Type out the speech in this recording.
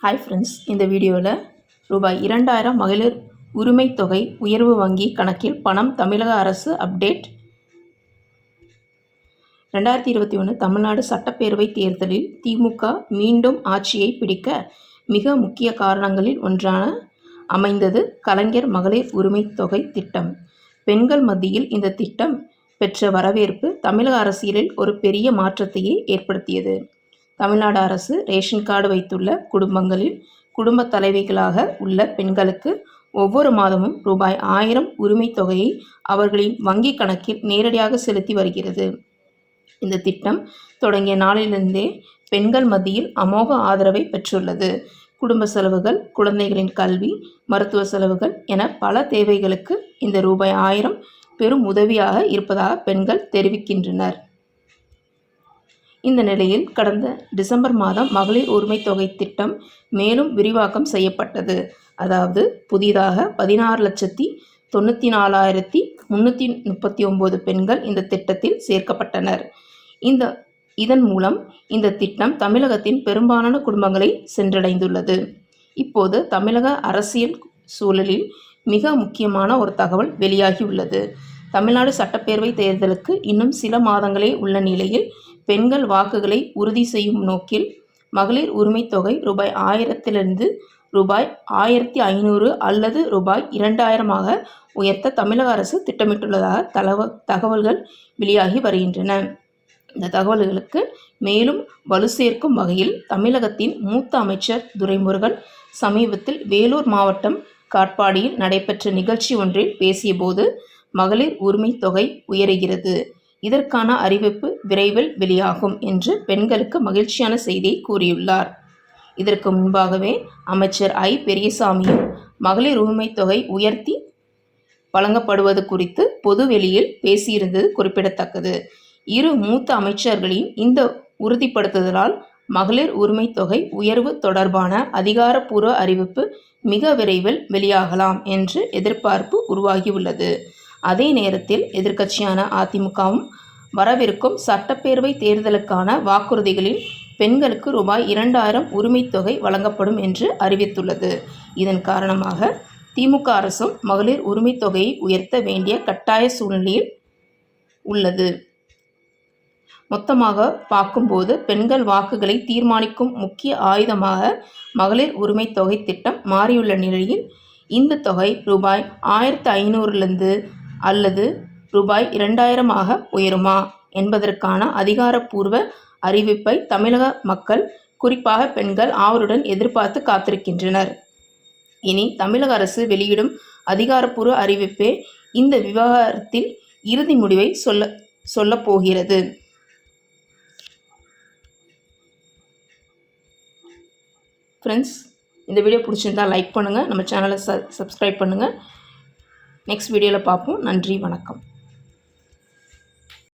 Hi friends, இந்த வீடியோவில் ரூபாய் 2000 மகளிர் உரிமை தொகை உயர்வு வங்கி கணக்கில் பணம் தமிழக அரசு அப்டேட். 2021 தமிழ்நாடு சட்டப்பேரவை தேர்தலில் திமுக மீண்டும் ஆட்சியை பிடிக்க மிக முக்கிய காரணங்களில் ஒன்றான அமைந்தது கலைஞர் மகளிர் உரிமை தொகை திட்டம். பெண்கள் மத்தியில் இந்த திட்டம் பெற்ற வரவேற்பு தமிழக அரசியலில் ஒரு பெரிய மாற்றத்தையே ஏற்படுத்தியது. தமிழ்நாடு அரசு ரேஷன் கார்டு வைத்துள்ள குடும்பங்களில் குடும்ப தலைவிகளாக உள்ள பெண்களுக்கு ஒவ்வொரு மாதமும் ரூபாய் 1000 உரிமை தொகையை அவர்களின் வங்கி கணக்கில் நேரடியாக செலுத்தி வருகிறது. இந்த திட்டம் தொடங்கிய நாளிலிருந்தே பெண்கள் மத்தியில் அமோக ஆதரவை பெற்றுள்ளது. குடும்ப செலவுகள், குழந்தைகளின் கல்வி, மருத்துவ செலவுகள் என பல தேவைகளுக்கு இந்த ரூபாய் 1000 பெரும் உதவியாக இருப்பதாக பெண்கள் தெரிவிக்கின்றனர். இந்த நிலையில் கடந்த டிசம்பர் மாதம் மகளிர் உரிமை தொகை திட்டம் மேலும் விரிவாக்கம் செய்யப்பட்டது. அதாவது புதிதாக 16,94,339 பெண்கள் இந்த திட்டத்தில் சேர்க்கப்பட்டனர். இதன் மூலம் இந்த திட்டம் தமிழகத்தின் பெரும்பாலான குடும்பங்களை சென்றடைந்துள்ளது. இப்போது தமிழக அரசியல் சூழலில் மிக முக்கியமான ஒரு தகவல் வெளியாகியுள்ளது. தமிழ்நாடு சட்டப்பேரவை தேர்தலுக்கு இன்னும் சில மாதங்களே உள்ள நிலையில் பெண்கள் வாக்குகளை உறுதி செய்யும் நோக்கில் மகளிர் உரிமை தொகை ரூபாய் 1000 ரூபாய் 1500 அல்லது ரூபாய் 2000 உயர்த்த தமிழக அரசு திட்டமிட்டுள்ளதாக தகவல்கள் வெளியாகி வருகின்றன. இந்த தகவல்களுக்கு மேலும் வலு சேர்க்கும் வகையில் தமிழகத்தின் மூத்த அமைச்சர் துரைமுருகன் சமீபத்தில் வேலூர் மாவட்டம் காட்பாடியில் நடைபெற்ற நிகழ்ச்சி ஒன்றில் பேசியபோது மகளிர் உரிமை தொகை உயருகிறது, இதற்கான அறிவிப்பு விரைவில் வெளியாகும் என்று பெண்களுக்கு மகிழ்ச்சியான செய்தியை கூறியுள்ளார். இதற்கு முன்பாகவே அமைச்சர் பெரியசாமியும் மகளிர் உரிமை தொகை உயர்த்தி வழங்கப்படுவது குறித்து பொதுவெளியில் பேசியிருந்தது குறிப்பிடத்தக்கது. இரு மூத்த அமைச்சர்களின் இந்த உறுதிப்படுத்துதலால் மகளிர் உரிமை தொகை உயர்வு தொடர்பான அதிகாரப்பூர்வ அறிவிப்பு மிக விரைவில் வெளியாகலாம் என்று எதிர்பார்ப்பு உருவாகியுள்ளது. அதே நேரத்தில் எதிர்க்கட்சியான அதிமுகவும் வரவிருக்கும் சட்டப்பேரவை தேர்தலுக்கான வாக்குறுதிகளில் பெண்களுக்கு ரூபாய் 2000 உரிமை தொகை வழங்கப்படும் என்று அறிவித்துள்ளது. இதன் காரணமாக திமுக அரசும் மகளிர் உரிமை தொகையை உயர்த்த வேண்டிய கட்டாய சூழ்நிலையில் உள்ளது. மொத்தமாக பார்க்கும்போது பெண்கள் வாக்குகளை தீர்மானிக்கும் முக்கிய ஆயுதமாக மகளிர் உரிமை தொகை திட்டம் மாறியுள்ள நிலையில் இந்த தொகை ரூபாய் 1500 அல்லது ரூபாய் 2000 உயருமா என்பதற்கான அதிகாரப்பூர்வ அறிவிப்பை தமிழக மக்கள், குறிப்பாக பெண்கள் ஆவலுடன் எதிர்பார்த்து காத்திருக்கின்றனர். இனி தமிழக அரசு வெளியிடும் அதிகாரப்பூர்வ அறிவிப்பே இந்த விவகாரத்தில் இறுதி முடிவை சொல்ல போகிறது. ஃப்ரெண்ட்ஸ், இந்த வீடியோ பிடிச்சிருந்தால் லைக் பண்ணுங்கள், நம்ம சேனலை சப்ஸ்கிரைப் பண்ணுங்கள். நெக்ஸ்ட் வீடியோவில் பார்ப்போம். நன்றி, வணக்கம்.